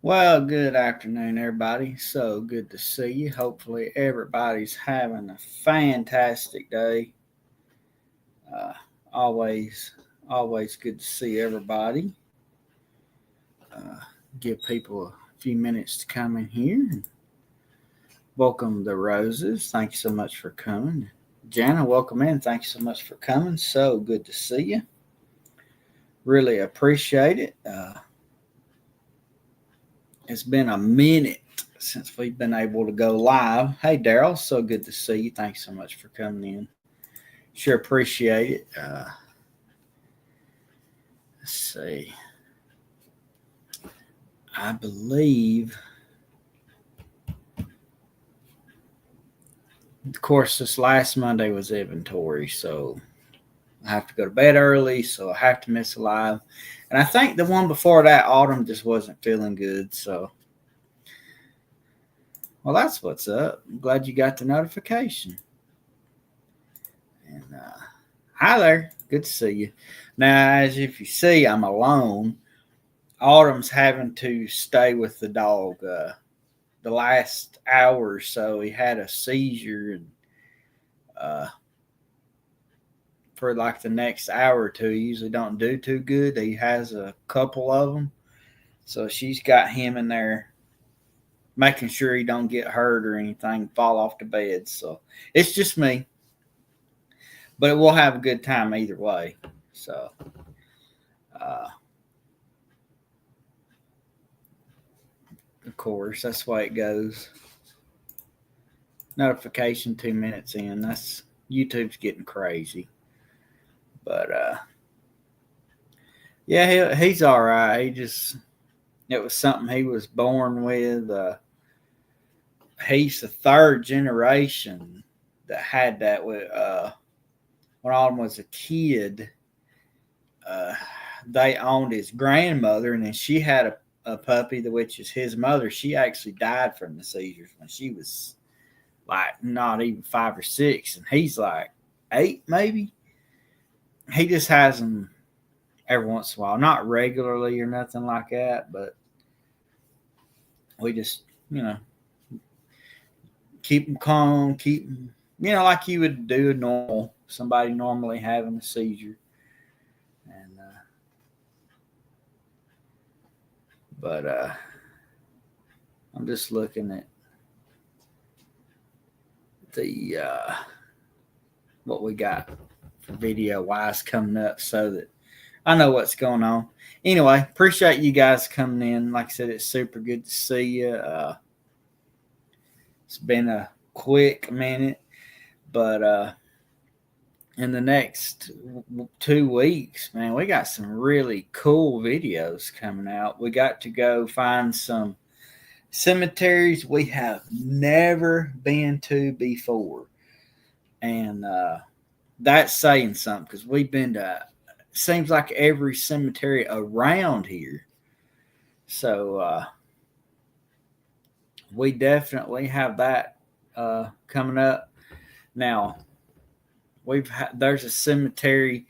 Well, good afternoon, everybody. So good to see you. Hopefully, everybody's having a fantastic day. Uh, always, always good to see everybody. Uh, Give people a few minutes to come in here. Welcome the Roses. Thank you so much for coming. Jana, welcome in. Thank you so much for coming. So good to see you. Really appreciate it. It's been a minute since we've been able to go live. Hey, Daryl, so good to see you. Thanks so much for coming in. Sure appreciate it. Let's see. I believe, of course, this last Monday was inventory, so I have to go to bed early, so I have to miss a live. And I think the one before that, Autumn, just wasn't feeling good. So, well, that's what's up. I'm glad you got the notification. And hi there. Good to see you. Now, as if you see, I'm alone. Autumn's having to stay with the dog. The last hour or so, he had a seizure, and uh, for like the next hour or two, he usually don't do too good. He has a couple of them, so she's got him in there, making sure he don't get hurt or anything, fall off the bed. So it's just me, but we'll have a good time either way. So. Uh, of course, that's the way it goes. Notification 2 minutes in. That's YouTube's getting crazy. But yeah, he's all right. It was something he was born with. He's the third generation that had that. With when Autumn was a kid, uh, they owned his grandmother, and then she had a puppy, which is his mother. She actually died from the seizures when she was like not even 5 or 6, and he's like 8 maybe. He just has them every once in a while, not regularly or nothing like that, but we just keep them calm, keep them like you would do a normal somebody normally having a seizure, and but I'm just looking at the what we got for video wise coming up so that I know what's going on. Anyway, appreciate you guys coming in. Like I said, it's super good to see you. It's been a quick minute, but in the next 2 weeks, man, we got some really cool videos coming out. We got to go find some cemeteries we have never been to before, and that's saying something because we've been to seems like every cemetery around here. So we definitely have that coming up. Now there's a cemetery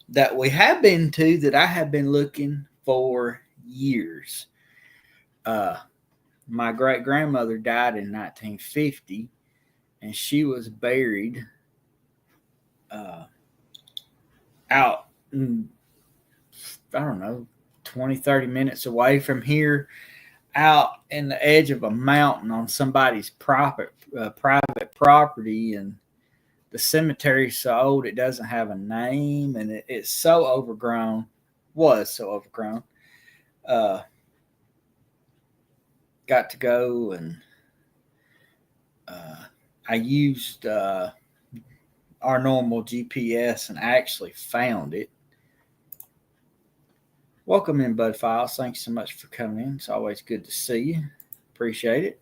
that we have been to that I have been looking for years. Uh, my great grandmother died in 1950, and she was buried uh, out, I don't know, 20, 30 minutes away from here, out in the edge of a mountain on somebody's private property. And the cemetery's so old it doesn't have a name, and it's so overgrown. Was so overgrown. Uh, got to go, and I used our normal GPS and actually found it. Welcome in, Bud Files. Thanks so much for coming in. It's always good to see you. Appreciate it.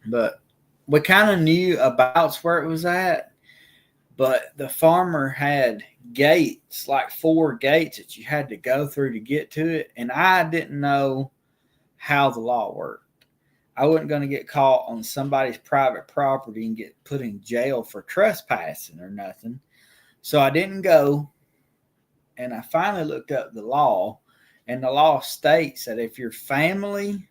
But we kind of knew about where it was at, but the farmer had gates, like 4 gates that you had to go through to get to it, and I didn't know how the law worked. I wasn't going to get caught on somebody's private property and get put in jail for trespassing or nothing. So I didn't go, and I finally looked up the law, And the law states that if your family,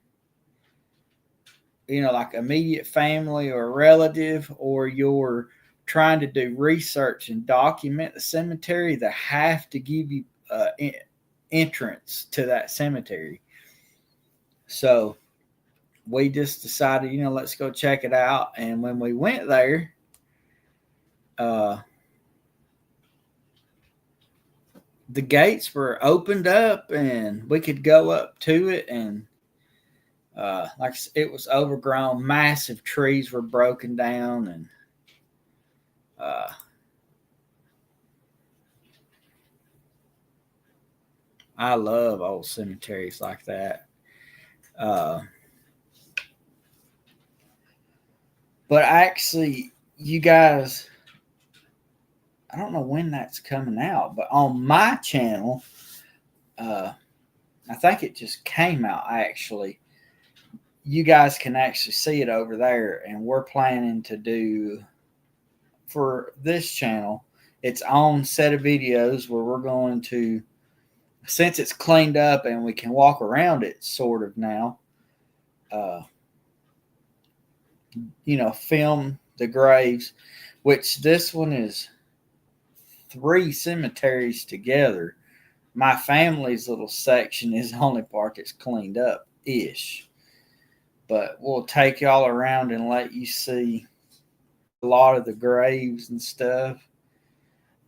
like immediate family or relative, or you're trying to do research and document the cemetery, they have to give you entrance to that cemetery. So we just decided, let's go check it out. And when we went there, the gates were opened up and we could go up to it. And like it was overgrown, massive trees were broken down, and I love old cemeteries like that. But actually, you guys, I don't know when that's coming out, but on my channel, I think it just came out actually. You guys can actually see it over there, and we're planning to do for this channel its own set of videos where we're going to, since it's cleaned up and we can walk around it sort of now, film the graves, which this one is 3 cemeteries together. My family's little section is the only part that's cleaned up ish. But we'll take y'all around and let you see a lot of the graves and stuff.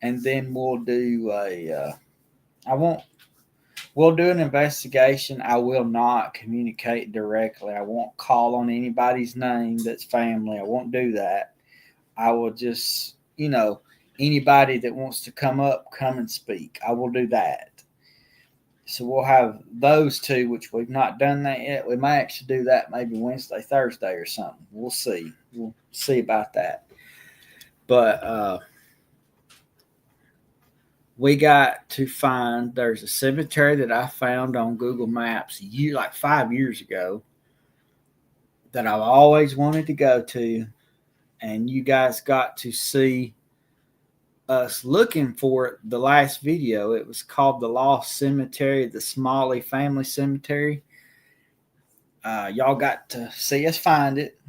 And then we'll do we'll do an investigation. I will not communicate directly. I won't call on anybody's name that's family. I won't do that. I will just, anybody that wants to come up, come and speak. I will do that. So we'll have those 2, which we've not done that yet. We may actually do that maybe Wednesday, Thursday or something. We'll see. We'll see about that. But we got to find, there's a cemetery that I found on Google Maps like 5 years ago that I've always wanted to go to. And you guys got to see us looking for it the last video. It was called The Lost Cemetery, the Smalley Family Cemetery. Y'all got to see us find it.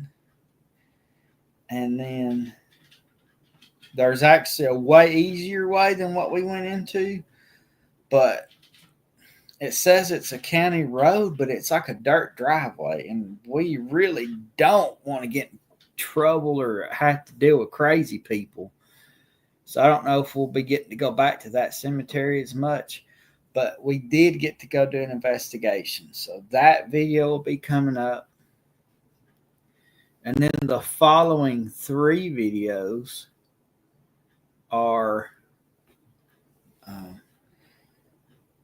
And then there's actually a way easier way than what we went into, but it says it's a county road, but it's like a dirt driveway, and we really don't want to get in trouble or have to deal with crazy people. So I don't know if we'll be getting to go back to that cemetery as much, but we did get to go do an investigation. So that video will be coming up. And then the following 3 videos are,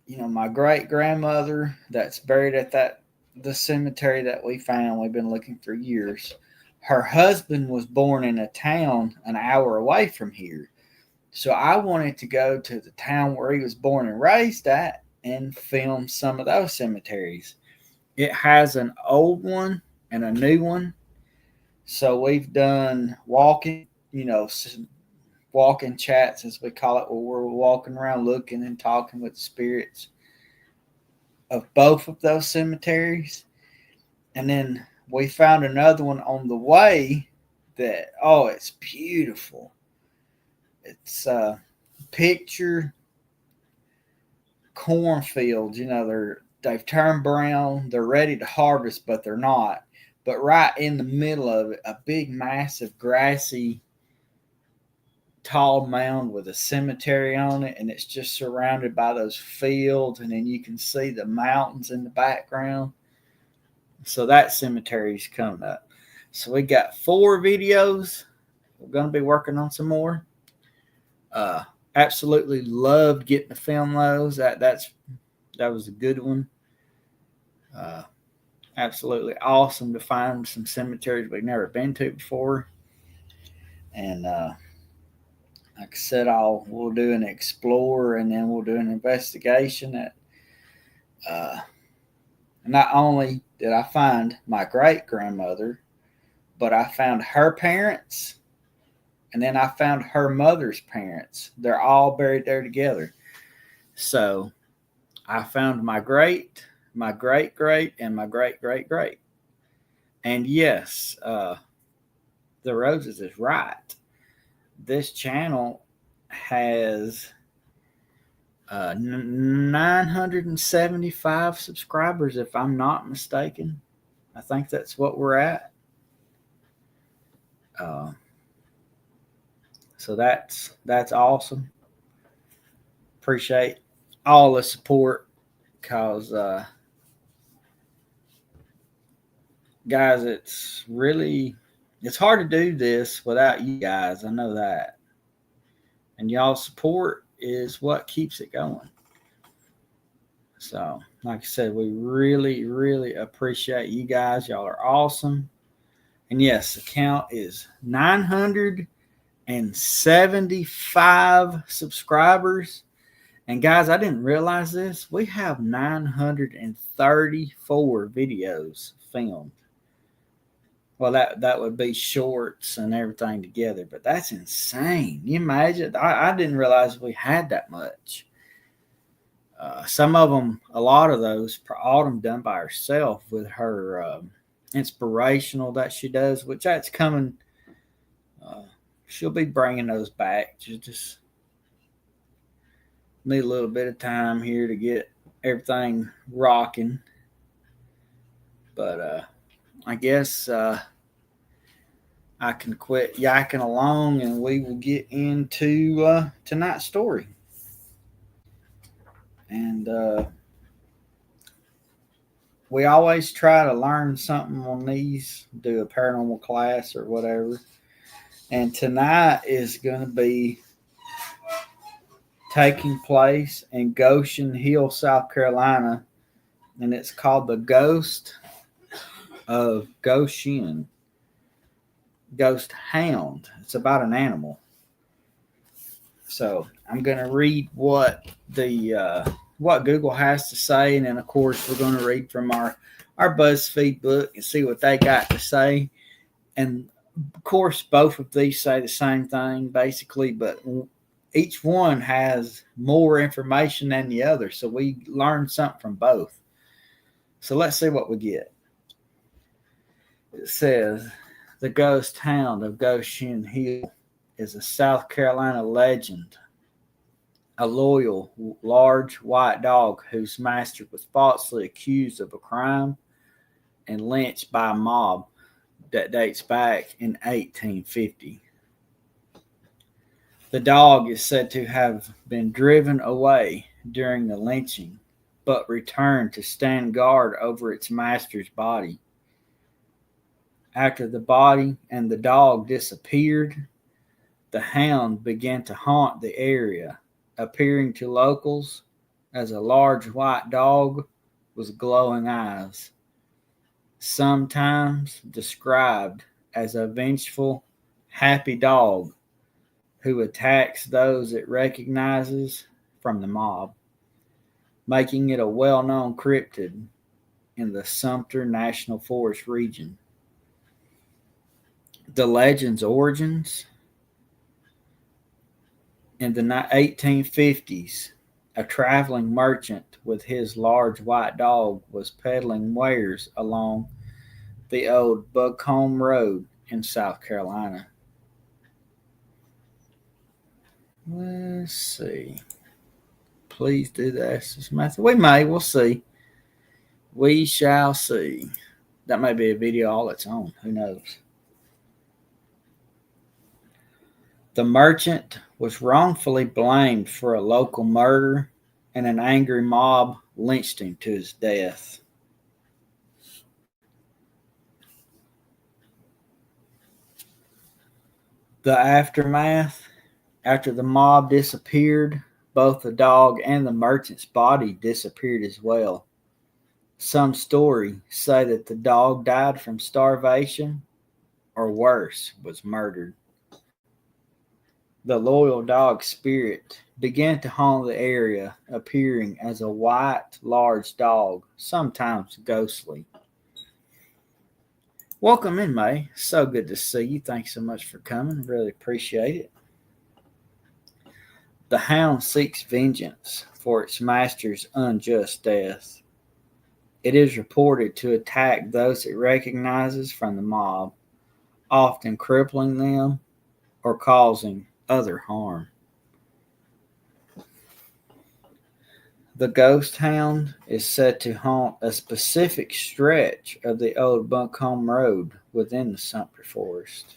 my great grandmother that's buried at the cemetery that we found. We've been looking for years. Her husband was born in a town an hour away from here. So I wanted to go to the town where he was born and raised at and film some of those cemeteries. It has an old one and a new one. So we've done walking chats, as we call it, where we're walking around looking and talking with the spirits of both of those cemeteries. And then we found another one on the way that, it's beautiful. It's picture cornfields. They've turned brown. They're ready to harvest, but they're not. But right in the middle of it, a big, massive, grassy, tall mound with a cemetery on it, and it's just surrounded by those fields, and then you can see the mountains in the background. So that cemetery's coming up. So we got 4 videos. We're going to be working on some more. Absolutely loved getting to film those. That was a good one. Absolutely awesome to find some cemeteries we've never been to before. And like I said, we'll do an explore, and then we'll do an investigation. Not only did I find my great grandmother, but I found her parents. And then I found her mother's parents. They're all buried there together. So I found my great, and my great great. And yes, the Roses is right. This channel has 975 subscribers, if I'm not mistaken. I think that's what we're at. Uh, so that's awesome. Appreciate all the support, because guys, it's hard to do this without you guys. I know that, and y'all support is what keeps it going. So, like I said, we really appreciate you guys. Y'all are awesome. And yes, the count is 975 subscribers. And guys, I didn't realize this. We have 934 videos filmed. Well, that would be shorts and everything together, but that's insane. You imagine? I didn't realize we had that much. Some of them, a lot of those, Autumn done by herself with her inspirational that she does, which that's coming. She'll be bringing those back. Just need a little bit of time here to get everything rocking. But I guess I can quit yakking along, and we will get into tonight's story. And we always try to learn something on these, do a paranormal class or whatever. And tonight is going to be taking place in Goshen Hill, South Carolina. And it's called the Ghost of Goshen Ghost Hound. It's about an animal. So I'm going to read what Google has to say, and then of course we're going to read from our BuzzFeed book and see what they got to say. And of course, both of these say the same thing basically, but each one has more information than the other, so we learn something from both. So let's see what we get. It says, the Ghost Hound of Goshen Hill is a South Carolina legend, a loyal, large white dog whose master was falsely accused of a crime and lynched by a mob that dates back in 1850. The dog is said to have been driven away during the lynching, but returned to stand guard over its master's body. After the body and the dog disappeared, the hound began to haunt the area, appearing to locals as a large white dog with glowing eyes, sometimes described as a vengeful, happy dog who attacks those it recognizes from the mob, making it a well-known cryptid in the Sumter National Forest region. The legend's origins: in the 1850s, a traveling merchant with his large white dog was peddling wares along the old Buckhome Road in South Carolina. Let's see. Please do this method. We'll see. We shall see. That may be a video all its own. Who knows? The merchant was wrongfully blamed for a local murder, and an angry mob lynched him to his death. The aftermath: after the mob disappeared, both the dog and the merchant's body disappeared as well. Some stories say that the dog died from starvation, or worse, was murdered. The loyal dog spirit began to haunt the area, appearing as a white, large dog, sometimes ghostly. Welcome in, May. So good to see you. Thanks so much for coming. Really appreciate it. The hound seeks vengeance for its master's unjust death. It is reported to attack those it recognizes from the mob, often crippling them or causing other harm. The ghost hound is said to haunt a specific stretch of the old Buncombe Road within the Sumter Forest.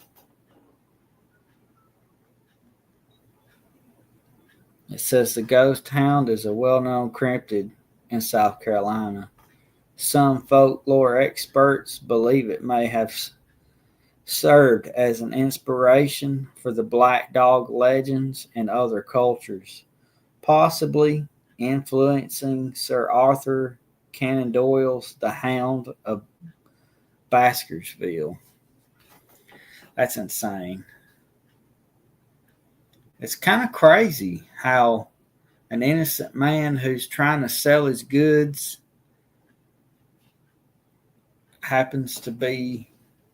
It says the ghost hound is a well-known cryptid in South Carolina. Some folklore experts believe it may have served as an inspiration for the black dog legends in other cultures, possibly influencing Sir Arthur Conan Doyle's The Hound of Baskerville. That's insane. It's kind of crazy how an innocent man who's trying to sell his goods happens to be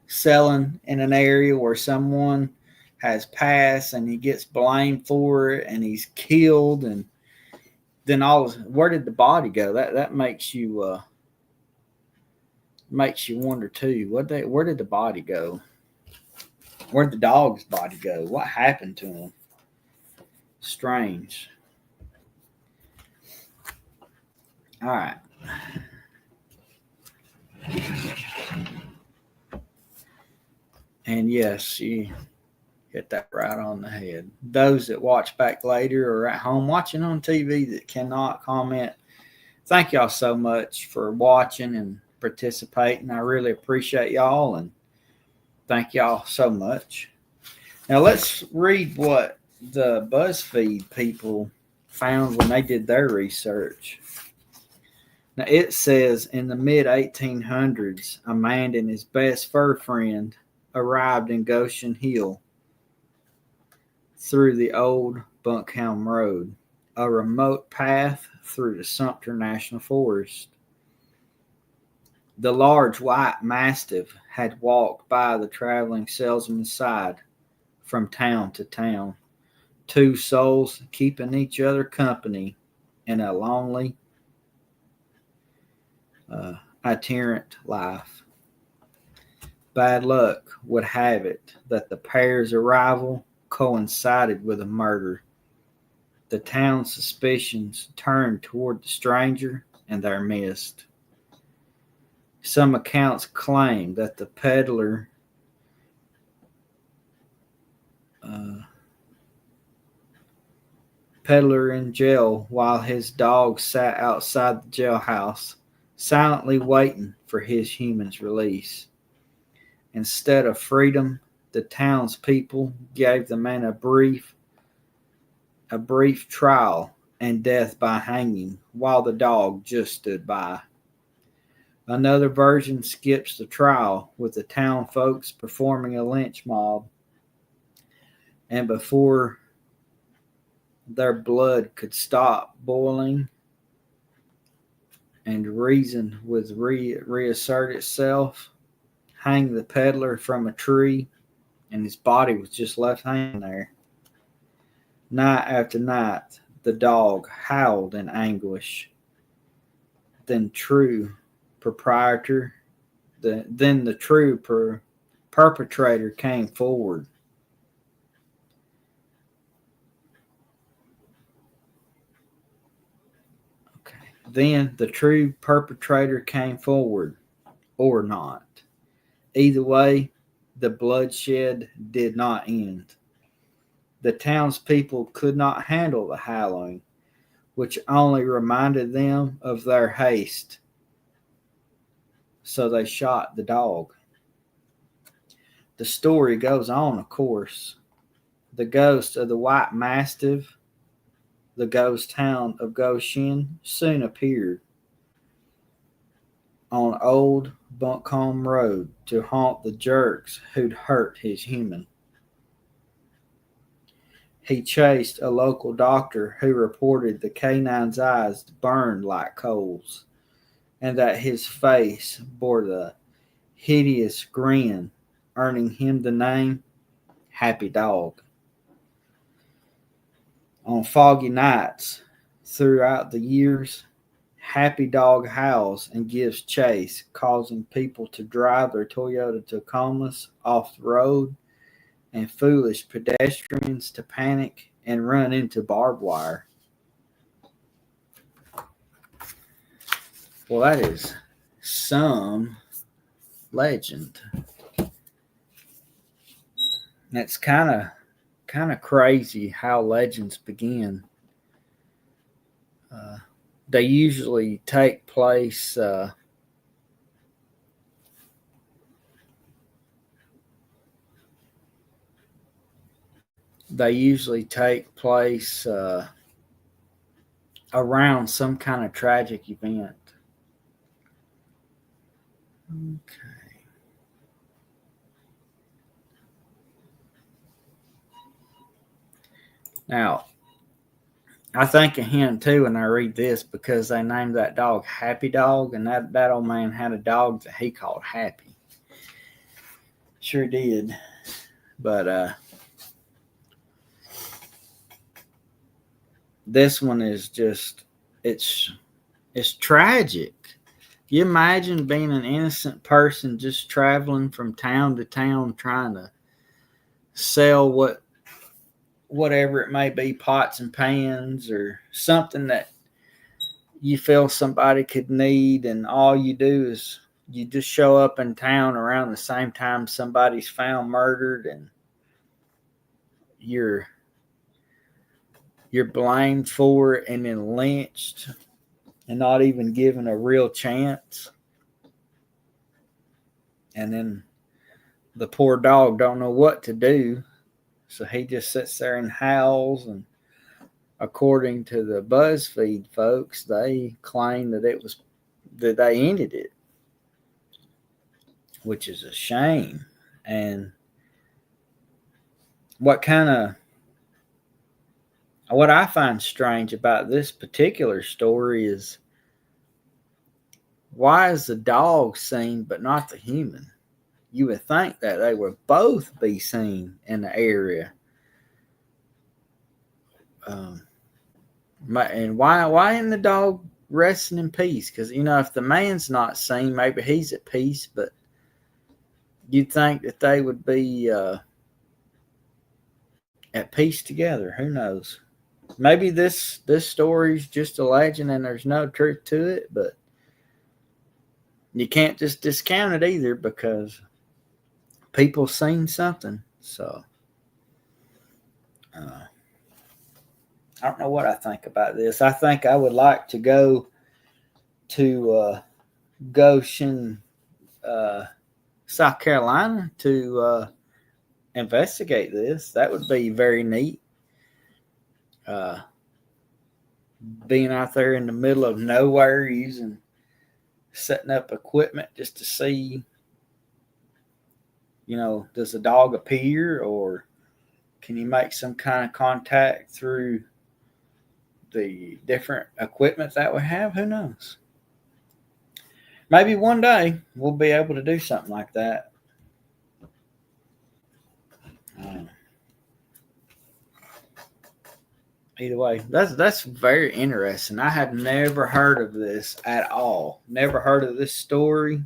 selling in an area where someone has passed and he gets blamed for it and he's killed, and then where did the body go? That makes you wonder too. Where did the body go? Where'd the dog's body go? What happened to him? Strange. All right. And yes, you hit that right on the head. Those that watch back later or at home watching on TV that cannot comment, thank y'all so much for watching and participating. I really appreciate y'all, and thank y'all so much. Now let's read what the BuzzFeed people found when they did their research. Now it says in the mid-1800s, a man and his best fur friend arrived in Goshen Hill through the old Buncombe Road, a remote path through the Sumter National Forest. The large white mastiff had walked by the traveling salesman's side from town to town, two souls keeping each other company in a lonely, itinerant life. Bad luck would have it that the pair's arrival coincided with a murder. The town's suspicions turned toward the stranger in their midst. Some accounts claim that the peddler in jail while his dog sat outside the jailhouse, silently waiting for his human's release. Instead of freedom, the townspeople gave the man a brief trial and death by hanging, while the dog just stood by. Another version skips the trial, with the town folks performing a lynch mob, and before their blood could stop boiling and reason would reassert itself, hang the peddler from a tree, and his body was just left hanging there. Night after night, the dog howled in anguish. Then the true perpetrator came forward. Then the true perpetrator came forward, or not. Either way, the bloodshed did not end. The townspeople could not handle the howling, which only reminded them of their haste. So they shot the dog. The story goes on, of course. The ghost of the white mastiff, the ghost hound of Goshen, soon appeared on old Buncombe Road to haunt the jerks who'd hurt his human. He chased a local doctor who reported the canine's eyes burned like coals, and that his face bore the hideous grin, earning him the name Happy Dog. On foggy nights throughout the years, Happy Dog howls and gives chase, causing people to drive their Toyota Tacomas off the road and foolish pedestrians to panic and run into barbed wire. Well, that is some legend. It's kind of crazy how legends begin. They usually take place around some kind of tragic event. Okay. Now, I think of him too when I read this because they named that dog Happy Dog, and that old man had a dog that he called Happy. Sure did. But this one is just it's tragic. You imagine being an innocent person just traveling from town to town trying to sell whatever it may be, pots and pans or something that you feel somebody could need, and all you do is you just show up in town around the same time somebody's found murdered, and you're blamed for it and then lynched and not even given a real chance. And then the poor dog don't know what to do, so he just sits there and howls. And according to the BuzzFeed folks, they claim that they ended it, which is a shame. And what I find strange about this particular story is, why is the dog seen but not the human? You would think that they would both be seen in the area. And why isn't the dog resting in peace? Because, if the man's not seen, maybe he's at peace, but you'd think that they would be at peace together. Who knows? Maybe this story's just a legend and there's no truth to it, but you can't just discount it either because people seen something. So I don't know what I think about this. I think I would like to go to Goshen, South Carolina to investigate this. That would be very neat. Being out there in the middle of nowhere, setting up equipment just to see, does the dog appear, or can you make some kind of contact through the different equipment that we have? Who knows? Maybe one day we'll be able to do something like that. Either way, that's very interesting. I had never heard of this at all. Never heard of this story.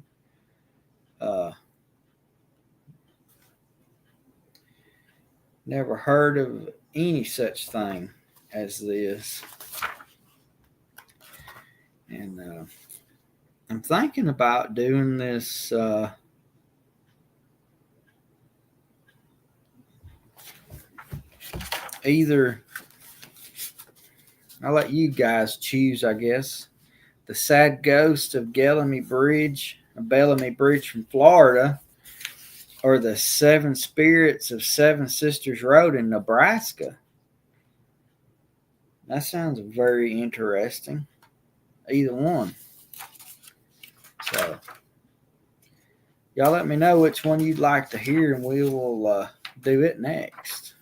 Never heard of any such thing as this. And I'm thinking about doing this either. I'll let you guys choose, I guess. The Sad Ghost of Bellamy Bridge from Florida, or the Seven Spirits of Seven Sisters Road in Nebraska. That sounds very interesting. Either one. So, y'all let me know which one you'd like to hear, and we will do it next.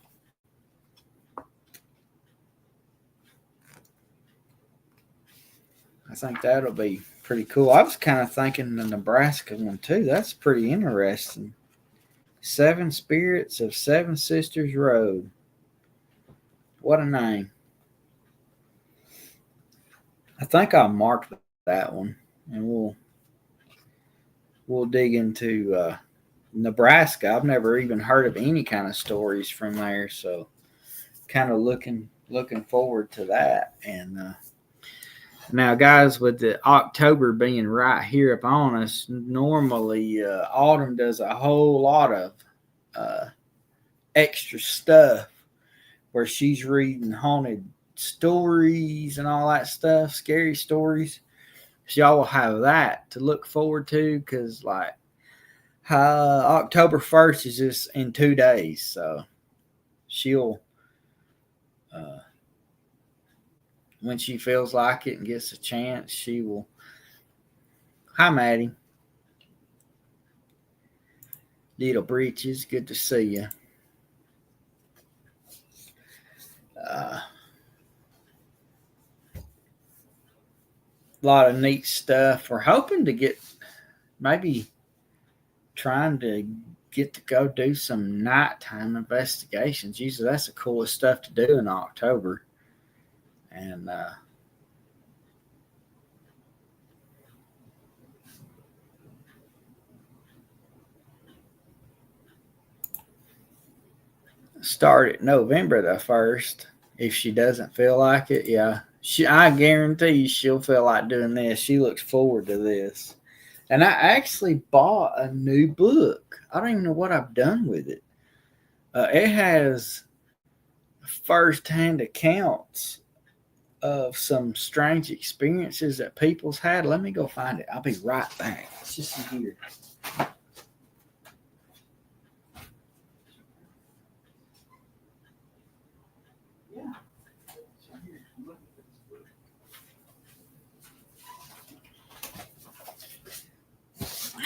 I think that'll be pretty cool. I was kind of thinking the Nebraska one too. That's pretty interesting. Seven Spirits of Seven Sisters Road. What a name. I think I'll mark that one, and we'll dig into Nebraska. I've never even heard of any kind of stories from there, so kind of looking forward to that. And now, guys, with the October being right here upon us, normally Autumn does a whole lot of extra stuff where she's reading haunted stories and all that stuff, scary stories. So y'all will have that to look forward to, because like October 1st is just in 2 days, so she'll when she feels like it and gets a chance, she will. Hi, Maddie. Little Breeches, good to see you. A lot of neat stuff. We're hoping to get, maybe trying to get to go do some nighttime investigations. Usually that's the coolest stuff to do in October. And start it November the 1st. If she doesn't feel like it, yeah. I guarantee you she'll feel like doing this. She looks forward to this. And I actually bought a new book. I don't even know what I've done with it. It has first-hand accounts of some strange experiences that people's had. Let me go find it. I'll be right back. It's just here.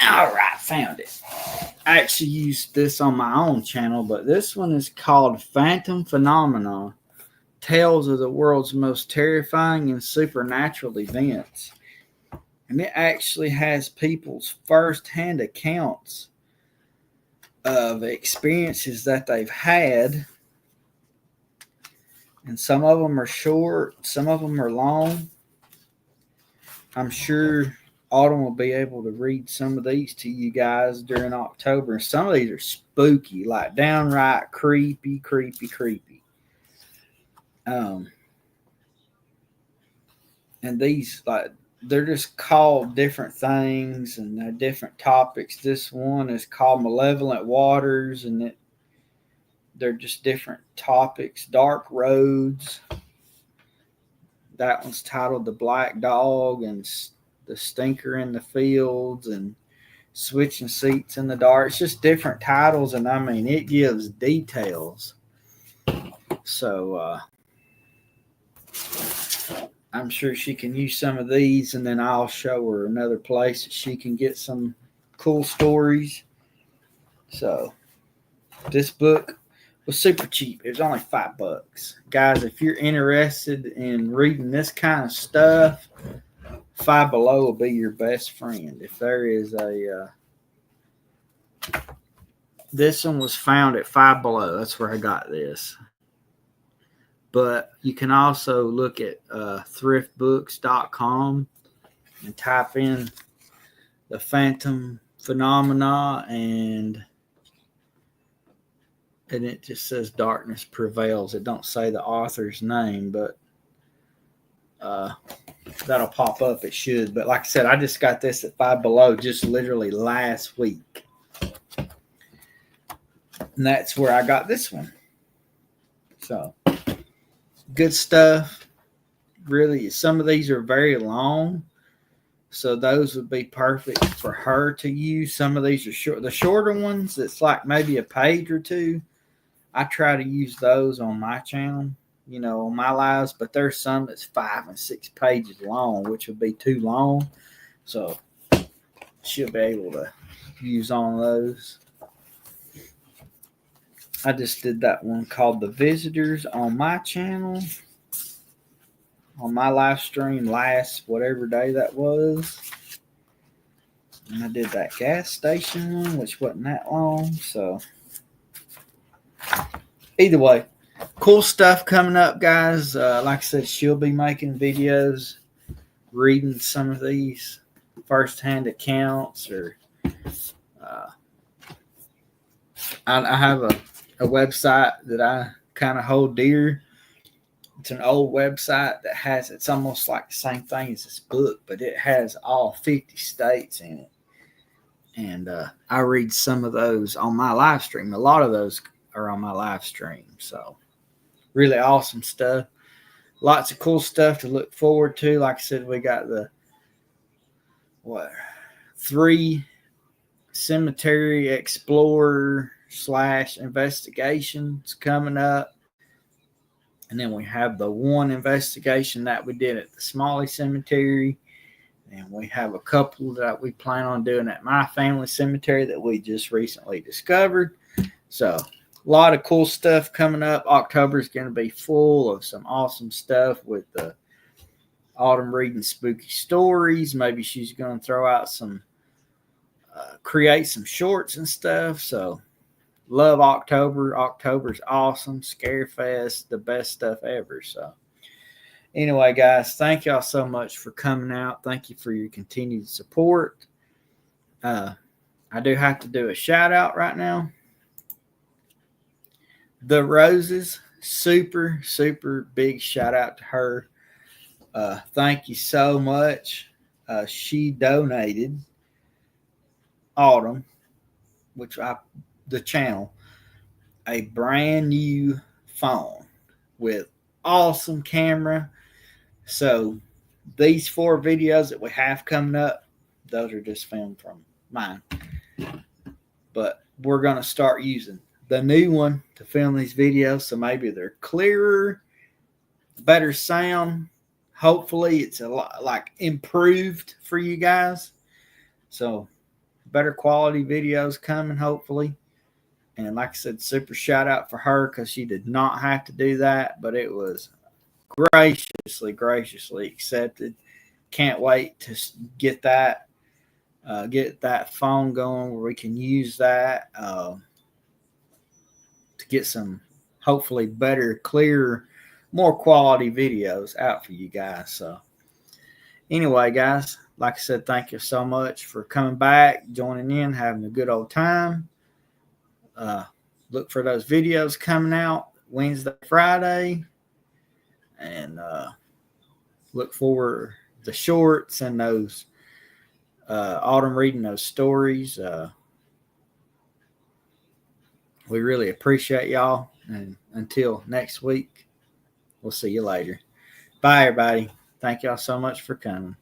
All right, found it. I actually used this on my own channel, but this one is called Phantom Phenomena, Tales of the World's Most Terrifying and Supernatural Events. And it actually has people's first-hand accounts of experiences that they've had. And some of them are short, some of them are long. I'm sure Autumn will be able to read some of these to you guys during October. And some of these are spooky, like downright creepy. And these, like, they're just called different things and they're different topics. This one is called Malevolent Waters, and they're just different topics. Dark Roads. That one's titled The Black Dog and The Stinker in the Fields and Switching Seats in the Dark. It's just different titles, and I mean, it gives details. So I'm sure she can use some of these, and then I'll show her another place that she can get some cool stories. So this book was super cheap. It was only $5. Guys, if you're interested in reading this kind of stuff, Five Below will be your best friend. If there is this one was found at Five Below. That's where I got this. But you can also look at thriftbooks.com and type in the Phantom Phenomena, and it just says Darkness Prevails. It don't say the author's name, but that'll pop up. It should. But like I said, I just got this at Five Below just literally last week. And that's where I got this one. So good stuff. Really, some of these are very long, so those would be perfect for her to use. Some of these are short. The shorter ones, it's like maybe a page or two. I try to use those on my channel, on my lives, but there's some that's 5 and 6 pages long, which would be too long. So she'll be able to use on those. I just did that one called The Visitors on my channel, on my live stream last whatever day that was. And I did that gas station one, which wasn't that long. So either way, cool stuff coming up, guys. Like I said, she'll be making videos reading some of these firsthand accounts, or I have a website that I kind of hold dear. It's an old website that has, it's almost like the same thing as this book, but it has all 50 states in it. And I read some of those on my live stream. A lot of those are on my live stream. So really awesome stuff. Lots of cool stuff to look forward to. Like I said, we got the 3 cemetery explorer / investigations coming up. And then we have the 1 investigation that we did at the Smalley Cemetery. And we have a couple that we plan on doing at my family cemetery that we just recently discovered. So a lot of cool stuff coming up. October is going to be full of some awesome stuff with the Autumn reading spooky stories. Maybe she's going to throw out some, create some shorts and stuff. So love October. October's awesome. Scarefest, the best stuff ever. So anyway, guys, thank y'all so much for coming out. Thank you for your continued support. I do have to do a shout out right now. The Roses, super, super big shout out to her. Thank you so much. She donated Autumn, the channel, a brand new phone with awesome camera. So these 4 videos that we have coming up, those are just filmed from mine. But we're going to start using the new one to film these videos. So maybe they're clearer, better sound. Hopefully it's a lot like improved for you guys. So better quality videos coming, hopefully. And like I said, super shout out for her because she did not have to do that, but it was graciously accepted. Can't wait to get that phone going where we can use that to get some hopefully better, clearer, more quality videos out for you guys. So anyway, guys, like I said, thank you so much for coming back, joining in, having a good old time. Look for those videos coming out Wednesday, Friday, and look for the shorts and those Autumn reading those stories. We really appreciate y'all, and until next week, we'll see you later. Bye, everybody. Thank y'all so much for coming.